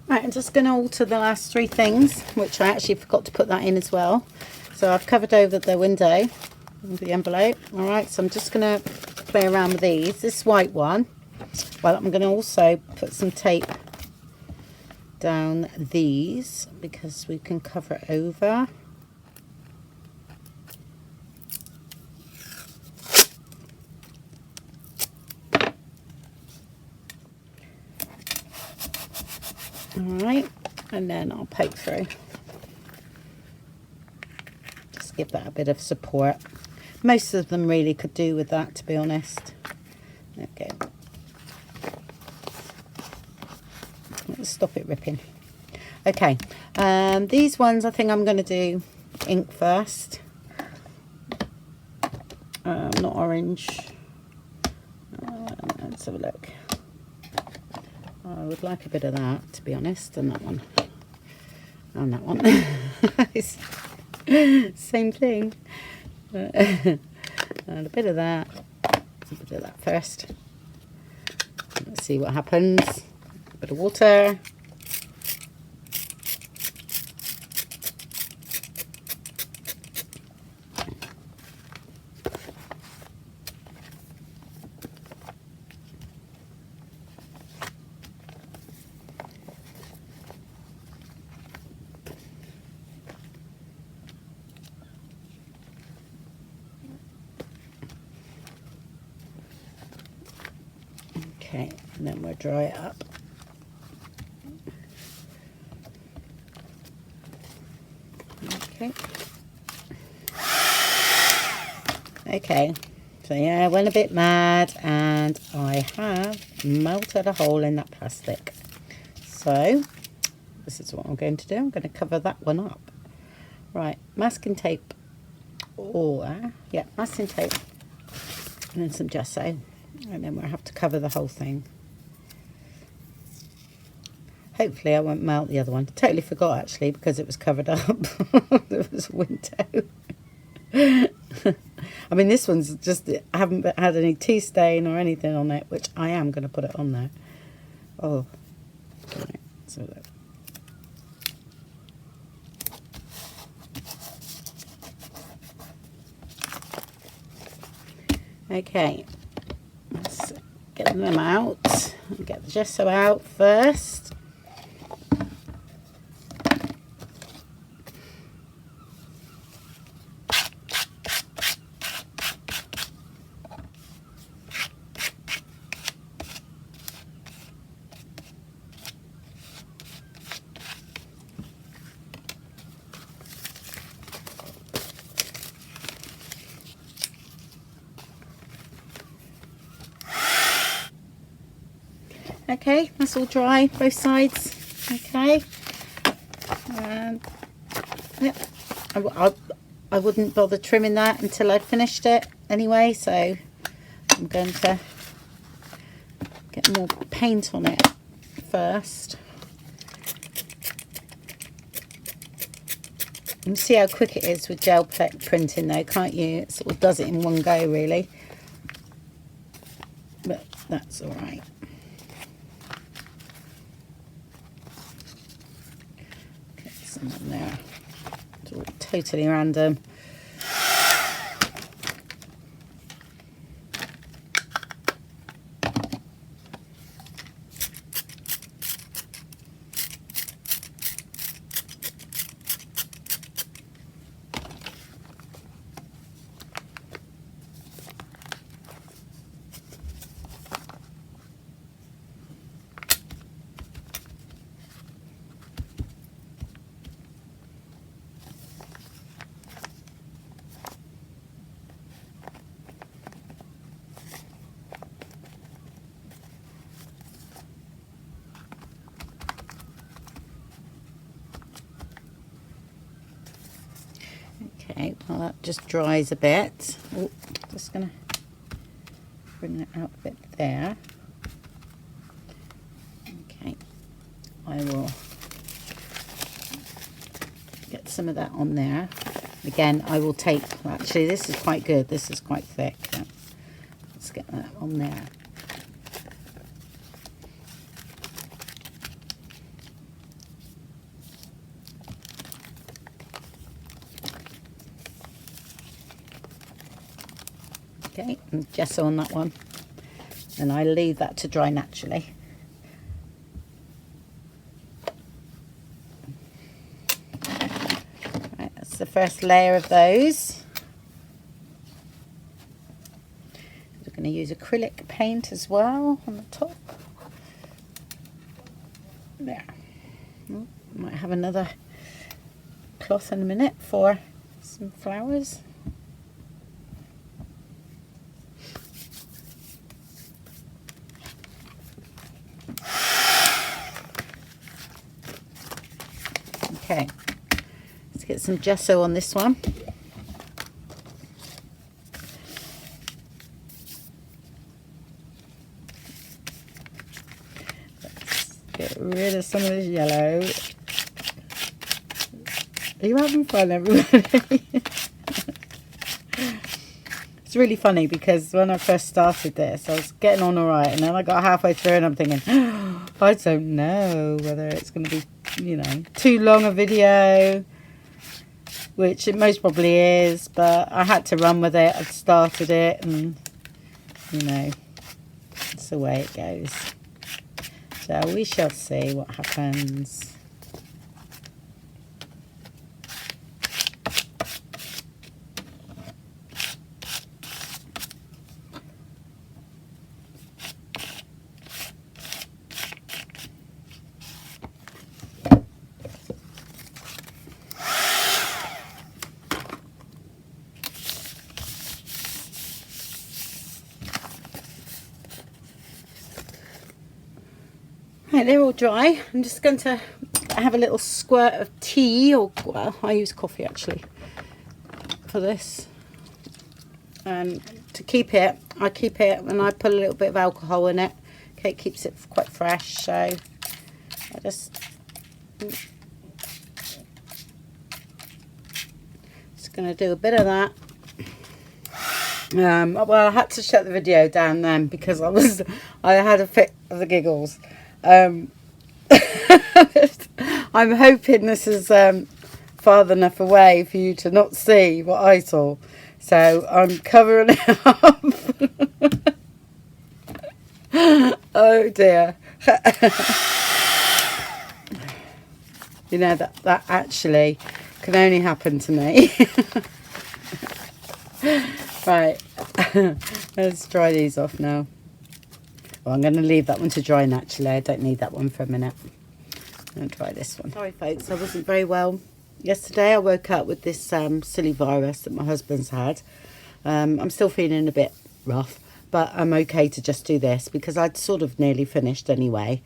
Right, I'm just going to alter the last three things, which I actually forgot to put that in as well. So I've covered over the window, the envelope. All right, so I'm just going to play around with these. This white one, well, I'm going to also put some tape down these because we can cover it over. Alright, and then I'll poke through. Just give that a bit of support. Most of them really could do with that, to be honest. Okay. Let's stop it ripping. Okay, these ones I think I'm going to do ink first. Not orange. Let's have a look. I would like a bit of that, to be honest, and that one. And that one. It's same thing. And a bit of that. A bit of that first. Let's see what happens. A bit of water. Okay, and then we'll dry it up. Okay. Okay, so yeah, I went a bit mad and I have melted a hole in that plastic. So this is what I'm going to do. I'm going to cover that one up. Right, masking tape, or yeah, masking tape, and then some gesso. And then we'll have to cover the whole thing. Hopefully I won't melt the other one. Totally forgot actually because it was covered up. There was a window. I mean, this one's just, I haven't had any tea stain or anything on it, which I am going to put it on there. Oh, right, so look. Okay, let's get them out. Get the gesso out first. Okay, that's all dry, both sides. Okay, and yeah, I wouldn't bother trimming that until I'd finished it anyway, so I'm going to get more paint on it first. You can see how quick it is with gel printing though, can't you? It sort of does it in one go really, but that's all right. In there. It's all totally random. Okay, well that just dries a bit. Oh, just gonna bring that out a bit there. Okay, I will get some of that on there. Again, I will tape. Actually, this is quite good. This is quite thick. Let's get that on there. Okay, and gesso on that one. And I leave that to dry naturally. Right, that's the first layer of those. We're going to use acrylic paint as well on the top. There. Might have another cloth in a minute for some flowers. Okay, let's get some gesso on this one. Let's get rid of some of this yellow. Are you having fun, everybody? It's really funny because when I first started this, I was getting on all right, and then I got halfway through and I'm thinking, oh, I don't know whether it's going to be, you know, too long a video, which it most probably is, but I had to run with it. I'd started it, and, you know, it's the way it goes. So we shall see what happens. Right, they're all dry. I'm just going to have a little squirt of tea, or, well, I use coffee actually for this. To keep it, I keep it and I put a little bit of alcohol in it. Okay, it keeps it quite fresh, so I just going to do a bit of that. Well, I had to shut the video down then because I had a fit of the giggles. I'm hoping this is far enough away for you to not see what I saw, so I'm covering it up. Oh dear. You know, that actually can only happen to me. Right, let's dry these off now. Well, I'm going to leave that one to dry naturally. I don't need that one for a minute. I'm going to try this one. Sorry folks, I wasn't very well yesterday. I woke up with this silly virus that my husband's had. I'm still feeling a bit rough, but I'm okay to just do this because I'd sort of nearly finished anyway.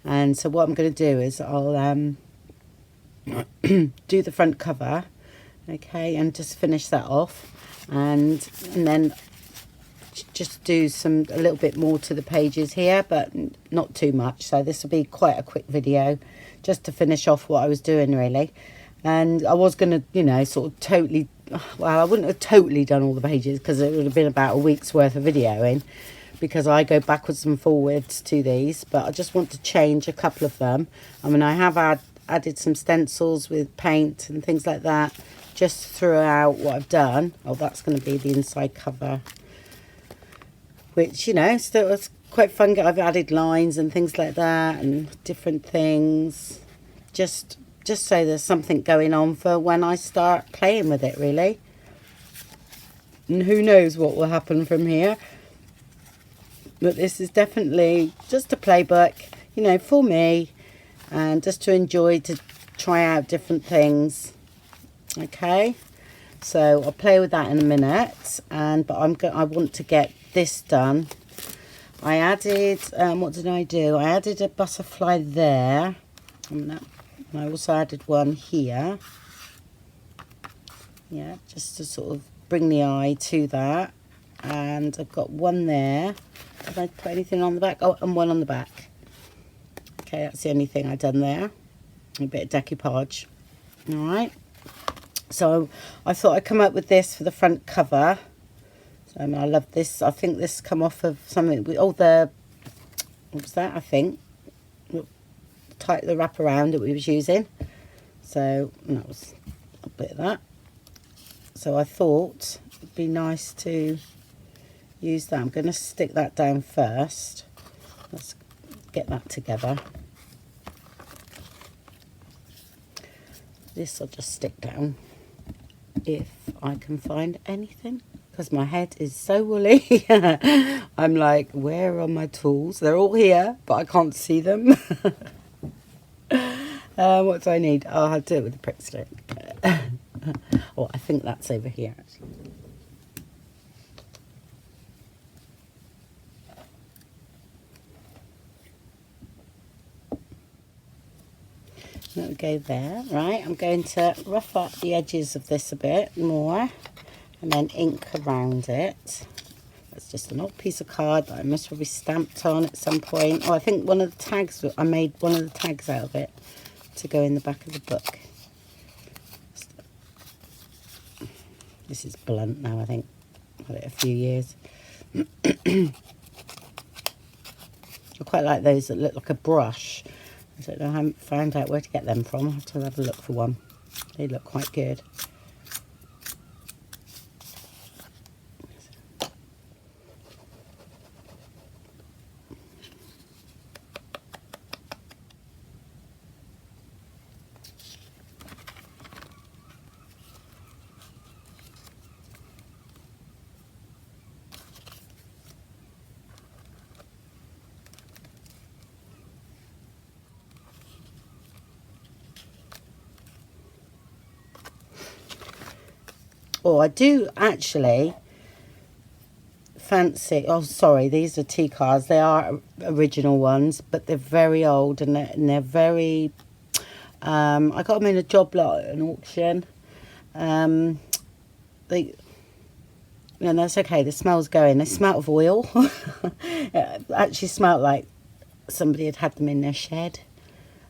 And so what I'm going to do is I'll do the front cover, okay, and just finish that off. And then just do a little bit more to the pages here, but not too much. So this will be quite a quick video just to finish off what I was doing really. And I was going to, you know, sort of totally, well, I wouldn't have totally done all the pages because it would have been about a week's worth of videoing because I go backwards and forwards to these, but I just want to change a couple of them. I mean, I have added some stencils with paint and things like that just throughout what I've done. Oh, that's going to be the inside cover, which, you know, still was quite fun. I've added lines and things like that and different things, just so there's something going on for when I start playing with it really. And who knows what will happen from here, but this is definitely just a playbook, you know, for me, and just to enjoy, to try out different things. Okay, so I'll play with that in a minute, but I want to get this done. I added, what did I do? I added a butterfly there. And I also added one here. Yeah, just to sort of bring the eye to that. And I've got one there. Did I put anything on the back? Oh, and one on the back. Okay, that's the only thing I've done there. A bit of decoupage. All right. So I thought I'd come up with this for the front cover. So I mean, I love this. I think this come off of something with all the, what was that? I think the wraparound that we was using. So that was a bit of that. So I thought it'd be nice to use that. I'm going to stick that down first. Let's get that together. This will just stick down if I can find anything, because my head is so woolly. I'm like, where are my tools? They're all here, but I can't see them. What do I need? Oh, I'll do it with the prick stick. Oh, I think that's over here, actually. There we go there. Right, I'm going to rough up the edges of this a bit more and then ink around it. That's just an old piece of card that I must probably stamped on at some point. Oh, I think one of the tags, I made one of the tags out of it to go in the back of the book. This is blunt now, I think. I've had it a few years. I quite like those that look like a brush. I don't know, I haven't found out where to get them from. I'll have to have a look for one. They look quite good. Oh, I do actually fancy, oh sorry, these are tea cards. They are original ones, but they're very old and they're very, I got them in a job lot at an auction. They, no, that's okay, the smell's going. They smell of oil. It actually smelled like somebody had had them in their shed.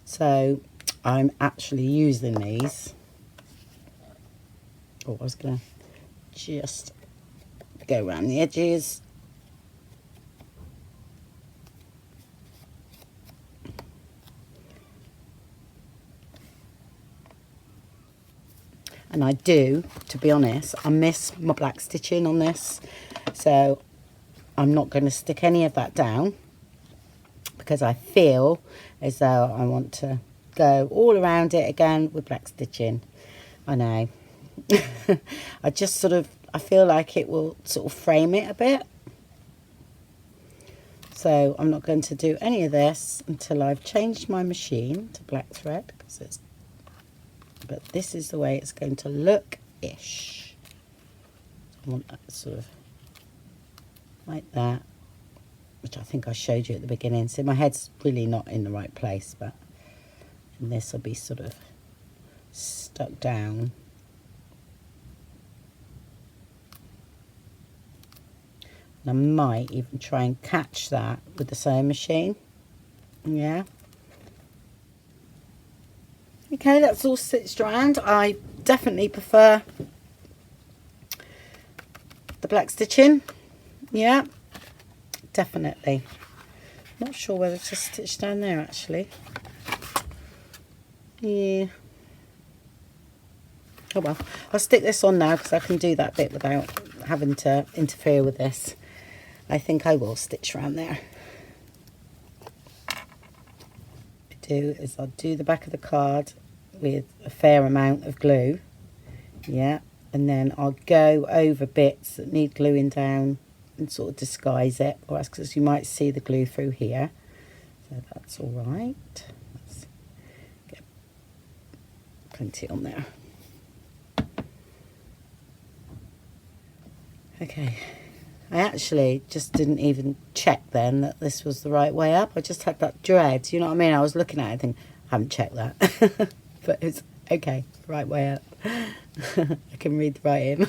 So I'm actually using these. Oh, I was going to just go around the edges. And I do, to be honest, I miss my black stitching on this. So I'm not going to stick any of that down because I feel as though I want to go all around it again with black stitching. I know. I just sort of, I feel like it will sort of frame it a bit. So I'm not going to do any of this until I've changed my machine to black thread, because it's, but this is the way it's going to look-ish. I want that sort of like that, which I think I showed you at the beginning. So my head's really not in the right place, but and this will be sort of stuck down. And I might even try and catch that with the sewing machine. Yeah. Okay, that's all stitched around. I definitely prefer the black stitching. Yeah, definitely. Not sure whether to stitch down there actually. Yeah. Oh well, I'll stick this on now because I can do that bit without having to interfere with this. I think I will stitch around there. What I do is I'll do the back of the card with a fair amount of glue. Yeah, and then I'll go over bits that need gluing down and sort of disguise it, or else because you might see the glue through here. So that's all right. Let's get plenty on there. Okay. I actually just didn't even check then that this was the right way up. I just had that dread, you know what I mean? I was looking at it and thinking, I haven't checked that. But it's okay, right way up. I can read the writing.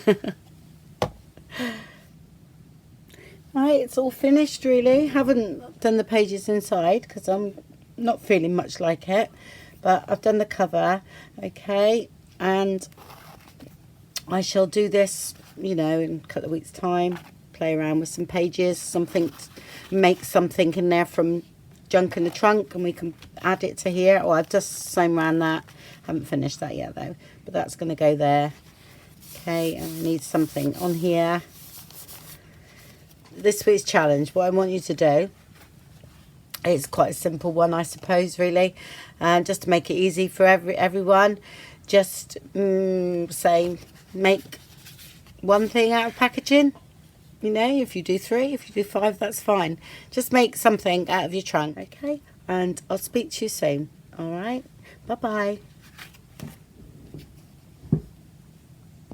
Right, it's all finished really. Haven't done the pages inside because I'm not feeling much like it. But I've done the cover, okay? And I shall do this, you know, in a couple of weeks' time. Play around with some pages, something, make something in there from junk in the trunk, and we can add it to here. Or I've just sewn around that. Haven't finished that yet though, but that's going to go there. Okay, and I need something on here. this week's challenge, what I want you to do, it's quite a simple one, I suppose, really, just to make it easy for everyone. Just say, make one thing out of packaging. You know, if you do 3, if you do 5, that's fine. Just make something out of your trunk, okay? And I'll speak to you soon. All right, bye bye.